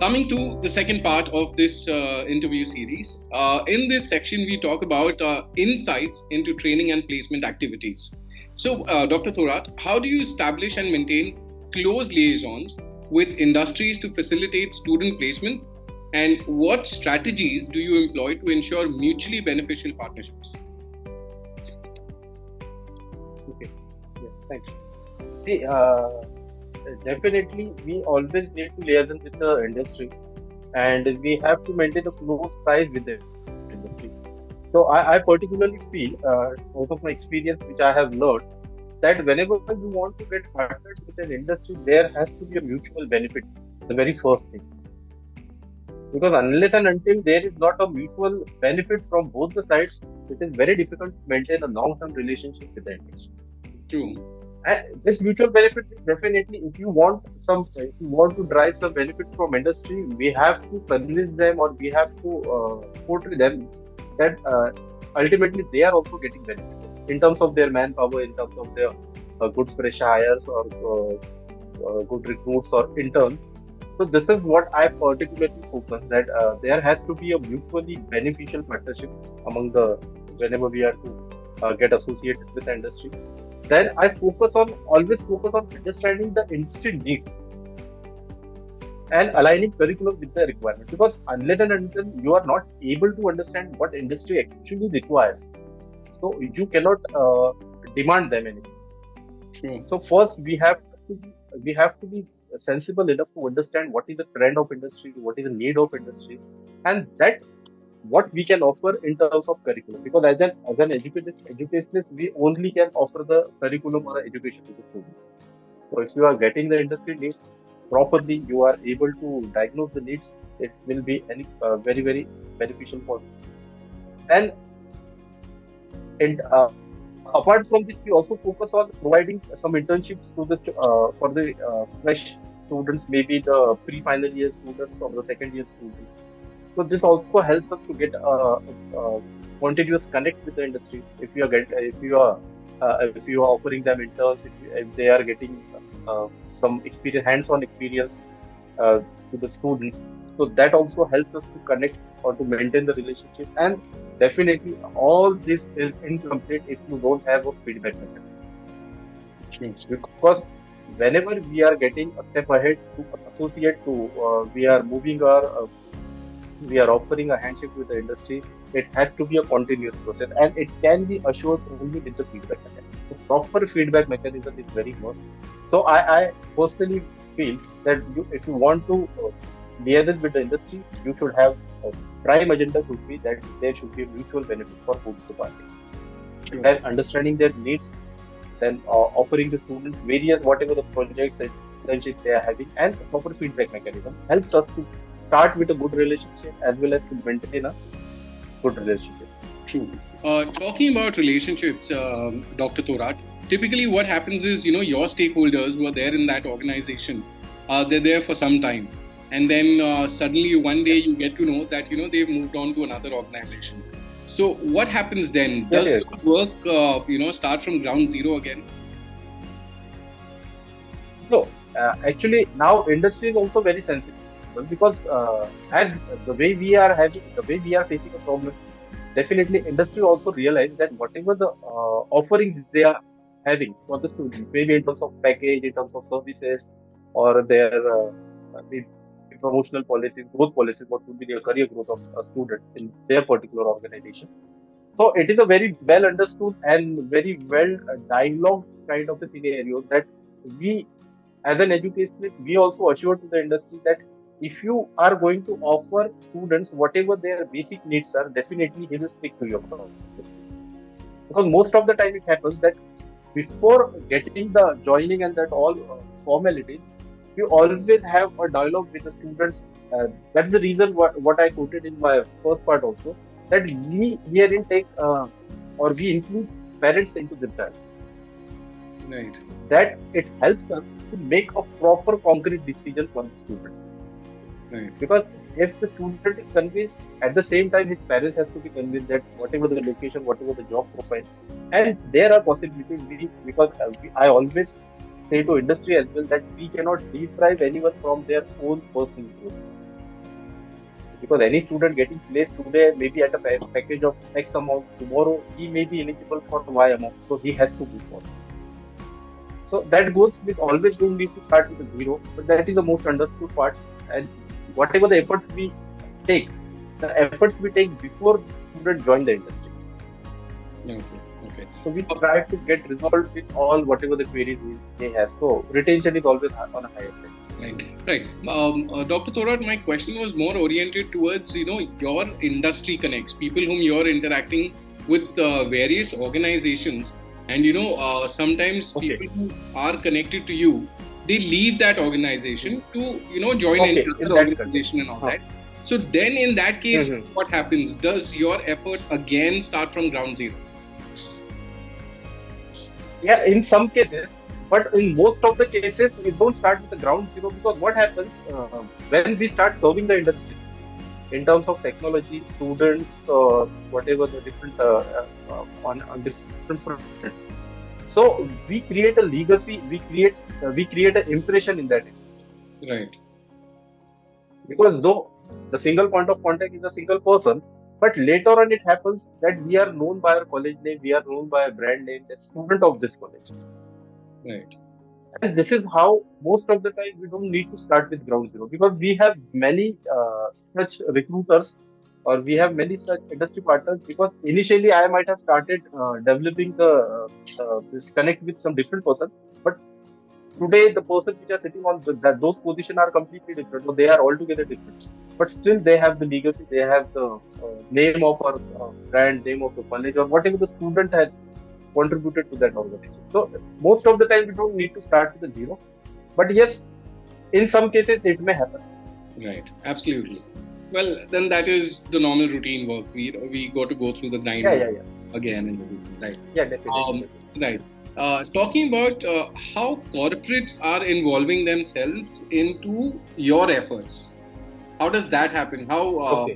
coming to the second part of this interview series. In this section, we talk about insights into training and placement activities. So, Dr. Thorat, how do you establish and maintain close liaisons with industries to facilitate student placement? And what strategies do you employ to ensure mutually beneficial partnerships? Okay, yeah, thanks. See, definitely, we always need to liaison with the industry, and we have to maintain a close ties with the industry. So, I particularly feel, out of my experience, which I have learned, that whenever you want to get partnered with an industry, there has to be a mutual benefit, the very first thing. Because unless and until there is not a mutual benefit from both the sides, it is very difficult to maintain a long-term relationship with the industry. True. And this mutual benefit is definitely, if you want to drive some benefit from industry, we have to convince them, or we have to portray them that ultimately they are also getting benefit in terms of their manpower, in terms of their good fresh hires, or good recruits or interns. So this is what I particularly focus, that there has to be a mutually beneficial partnership among whenever we are to get associated with the industry. Then I always focus on understanding the industry needs and aligning curriculum with the requirement. Because unless and until you are not able to understand what industry actually requires, so you cannot demand them anything. True. So first we have to be sensible enough to understand what is the trend of industry, what is the need of industry, and that what we can offer in terms of curriculum. Because as an educationist, we only can offer the curriculum or education to the students. So if you are getting the industry needs properly, you are able to diagnose the needs, it will be very, very beneficial for you. And apart from this, we also focus on providing some internships for the fresh students, maybe the pre-final year students or the second year students. So this also helps us to get a continuous connect with the industry. If you are offering them interns, if they are getting some hands-on experience to the students, so that also helps us to connect or to maintain the relationship. And definitely, all this is incomplete if you don't have a feedback mechanism. Because whenever we are getting a step ahead to associate to, we are offering a handshake with the industry, it has to be a continuous process, and it can be assured only with the feedback mechanism. So proper feedback mechanism is very must. So I personally feel that if you want to liaison with the industry, you should have prime agenda should be that there should be a mutual benefit for both the parties. Sure. And understanding their needs, then offering the students whatever the projects and internships they are having, and proper feedback mechanism helps us to start with a good relationship as well as to maintain a good relationship. True. Talking about relationships, Dr. Thorat, typically what happens is, your stakeholders who are there in that organization, they're there for some time. And then suddenly one day you get to know that, they've moved on to another organization. So what happens then? Does your work, start from ground zero again? So actually now industry is also very sensitive, because as the way we are facing a problem, definitely industry also realize that whatever the offerings they are having for the students, maybe in terms of package, in terms of services, or their promotional policies, growth policies, what would be the career growth of a student in their particular organization. So it is a very well understood and very well dialogue kind of a scenario that we, as an educationist, we also assure to the industry that if you are going to offer students whatever their basic needs are, definitely he will stick to your program. Because most of the time it happens that before getting the joining and that all formalities, we always have a dialogue with the students. That's the reason what I quoted in my first part also, that we herein take or we include parents into this dialogue. Right. That it helps us to make a proper concrete decision for the students. Right. Because if the student is convinced, at the same time his parents have to be convinced that whatever the location, whatever the job profile, and there are possibilities. Because I always say to industry as well that we cannot deprive anyone from their own personal growth. Because any student getting placed today maybe at a package of X amount, tomorrow he may be eligible for Y amount, so he has to go for it. So that goes with always don't need to start with a zero, but that is the most understood part. And whatever the efforts we take, the efforts we take before the student join the industry. Okay. Okay. So we try to get resolved with all whatever the queries they have. So retention is always on a higher side. Right, right. Dr. Thorat, my question was more oriented towards your industry connects, people whom you're interacting with, various organizations, and sometimes Okay. people who are connected to you, they leave that organization to join Okay. any In other that organization and all huh. that. So then, in that case, Mhm. what happens? Does your effort again start from ground zero? Yeah, in some cases, but in most of the cases, we don't start with the ground zero because what happens when we start serving the industry in terms of technology, students, whatever the different on different fronts. So we create a legacy, we create an impression in that industry. Right. Because though the single point of contact is a single person, but later on it happens that we are known by our college name, we are known by a brand name, that student of this college. Right. And this is how most of the time we don't need to start with ground zero because we have many such recruiters or we have many such industry partners because initially I might have started developing this connect with some different person, but today the person which are sitting on those positions are completely different. So they are altogether different. But still they have the legacy, they have the name of our brand, name of the college or whatever the student has contributed to that organization. So most of the time we don't need to start with a zero. But yes, in some cases it may happen. Right. Absolutely. Well, then that is the normal routine work. We got to go through the grind Yeah. again and again. Right. Yeah, definitely. Right. Talking about how corporates are involving themselves into your efforts. How does that happen? How?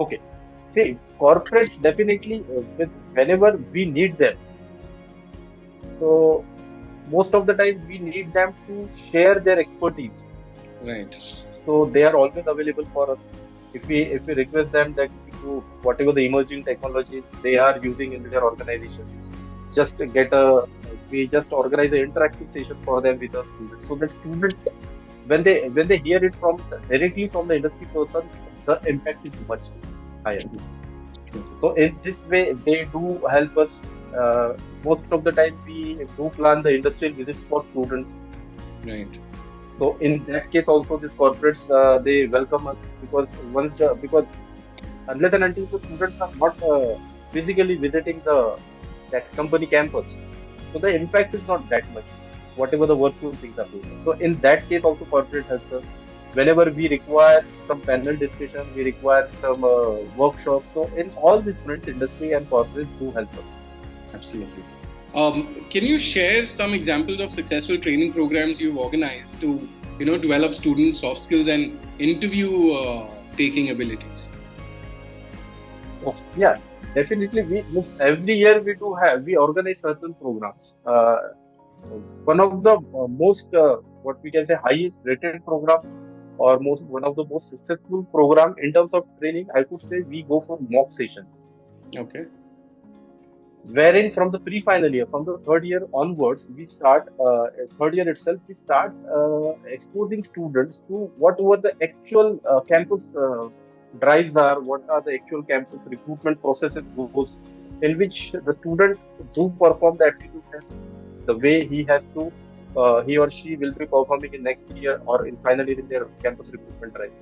Okay. See, corporates definitely, whenever we need them, so most of the time we need them to share their expertise. Right. So they are always available for us. If we request them that whatever the emerging technologies they are using in their organization, just we just organize an interactive session for them with the students. So the students, when they hear it directly from the industry person, the impact is much higher. So in this way, they do help us. Most of the time, we do plan the industrial visits for students. Right. So in that case, also these corporates they welcome us because because unless and until the students are not physically visiting that company campus, so the impact is not that much. Whatever the virtual things are doing. So in that case, also corporate helps us. Whenever we require some panel discussion, we require some workshops. So in all these fronts, industry and corporates do help us. Absolutely. Can you share some examples of successful training programs you've organized to, develop students' soft skills and interview taking abilities? Oh, yeah, definitely. Every year we organize certain programs. One of the most what we can say highest rated program or one of the most successful program in terms of training, I could say we go for mock sessions. Okay. Wherein from the pre-final year, from the third year onwards, we start third year itself, we start exposing students to what were the actual campus drives are, what are the actual campus recruitment processes goes, in which the student do perform the aptitude test the way he has to, he or she will be performing in next year or in final year in their campus recruitment drive.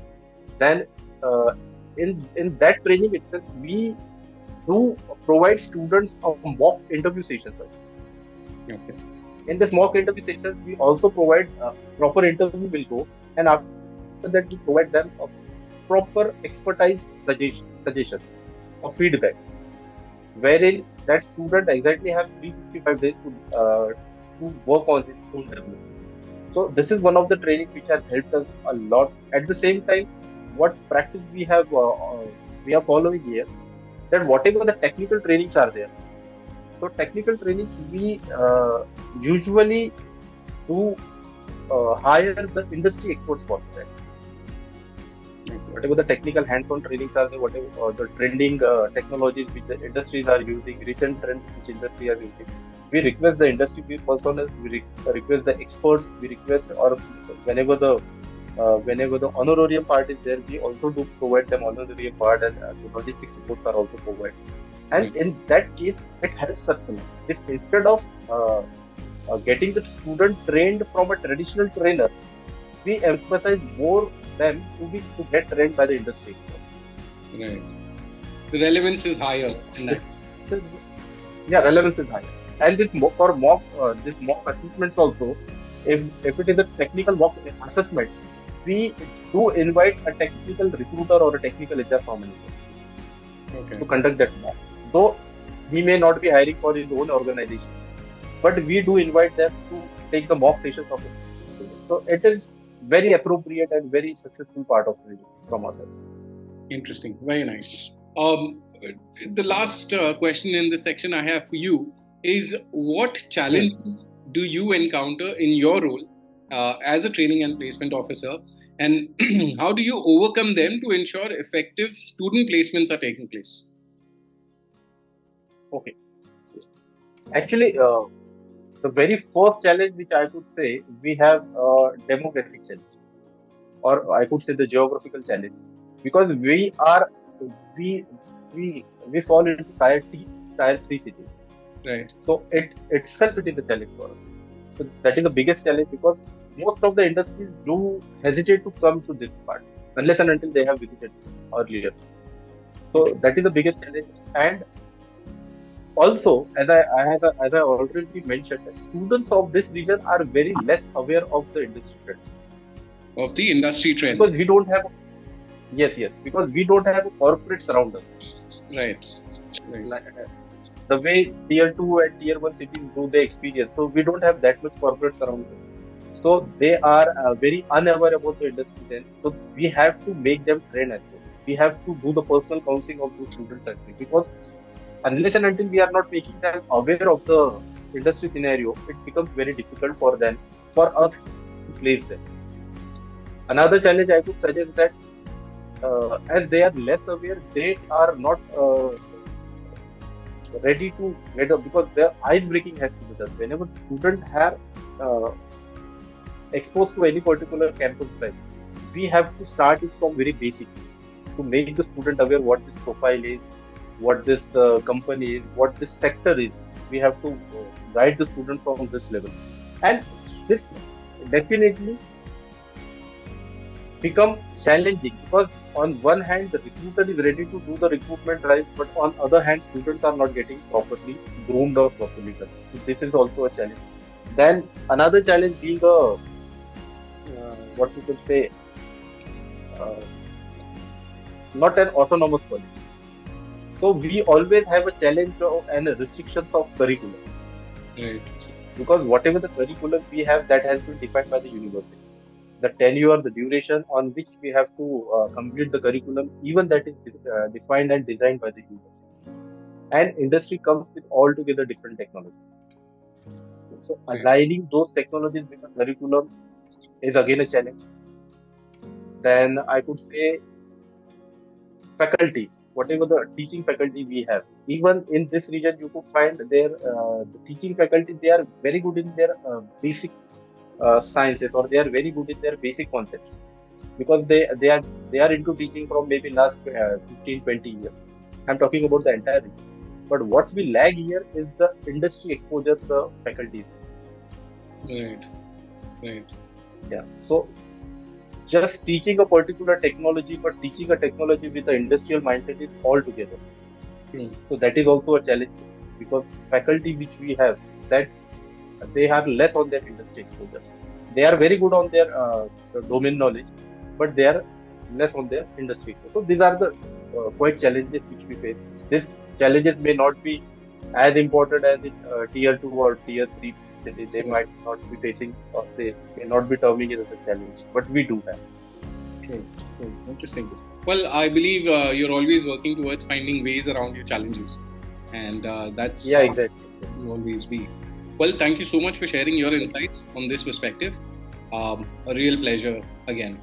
Then in that training itself, we do provide students a mock interview sessions. Okay. In this mock interview sessions, we also provide proper interview will go, and after that we provide them a proper expertise suggestion or feedback, wherein that student exactly have 365 days to work on his own development. So this is one of the training which has helped us a lot. At the same time, what practice we are following here, that whatever the technical trainings are there, so technical trainings we usually do hire the industry experts for that. Whatever the technical hands-on trainings are there, whatever the trending technologies which the industries are using, recent trends which industry are using, we request the industry personas, request the experts, we request, or whenever the honorarium part is there, we also do provide them honorarium part, and the logistics supports are also provided. And in that case, it helps us a lot. This instead of getting the student trained from a traditional trainer, we emphasize more them to get trained by the industry expert. Right. The relevance is higher in that. Yeah, relevance is higher. And this for mock assessments also, if it is a technical mock assessment, we do invite a technical recruiter or a technical HR manager to conduct that mock. Though he may not be hiring for his own organization, but we do invite them to take the mock sessions of it. So it is very appropriate and very successful part of training from us. Interesting. Very nice. The last question in this section I have for you is, what challenges do you encounter in your role as a training and placement officer, and how do you overcome them to ensure effective student placements are taking place? Okay. Actually, the very first challenge which I could say, we have a demographic challenge, or I could say the geographical challenge, because we fall into tier 3 cities. Right. So it itself is a challenge for us. So that is the biggest challenge, because most of the industries do hesitate to come to this part unless and until they have visited earlier. So that is the biggest challenge. And also, as I already mentioned, students of this region are very less aware of the industry trends. Of the industry trends. Because we don't have because we don't have a corporate surround us. Right. The way tier 2 and tier 1 cities do the experience, so we don't have that much corporate surround us. So they are very unaware about the industry then. So we have to make them train as well. We have to do the personal counseling of those students as well, because unless and until we are not making them aware of the industry scenario, it becomes very difficult for us to place them. Another challenge I could suggest that as they are less aware, they are not ready to get up, because their ice breaking has to be done. Whenever students are exposed to any particular campus life, we have to start it from very basic to make the student aware what this profile is, what this company is, what this sector is. We have to guide the students from this level, and this definitely become challenging, because on one hand the recruiter is ready to do the recruitment drive, but on other hand students are not getting properly groomed or properly done. So this is also a challenge. Then another challenge being what we could say, not an autonomous college. So we always have a challenge and restrictions of curriculum. Right. Because whatever the curriculum we have, that has been defined by the university. The tenure, the duration on which we have to complete the curriculum, even that is defined and designed by the university. And industry comes with altogether different technologies. So aligning those technologies with the curriculum is again a challenge. Then I could say faculties, whatever the teaching faculty we have, even in this region you could find their the teaching faculty, they are very good in their basic sciences, or they are very good in their basic concepts, because they are into teaching from maybe last 15-20 years. I'm talking about the entire region. But what we lag here is the industry exposure the faculties. Right. Yeah. So just teaching a particular technology, but teaching a technology with the industrial mindset is altogether. So that is also a challenge, because faculty which we have, that they are less on their industry exposures. They are very good on their domain knowledge, but they are less on their industry. So these are the quite challenges which we face. These challenges may not be as important as in tier 2 or tier 3 cities. They might not be facing, or they may not be terming it as a challenge, but we do have. True. Interesting. Well, I believe you're always working towards finding ways around your challenges, and that's exactly. You always be. Well, thank you so much for sharing your insights on this perspective. A real pleasure again.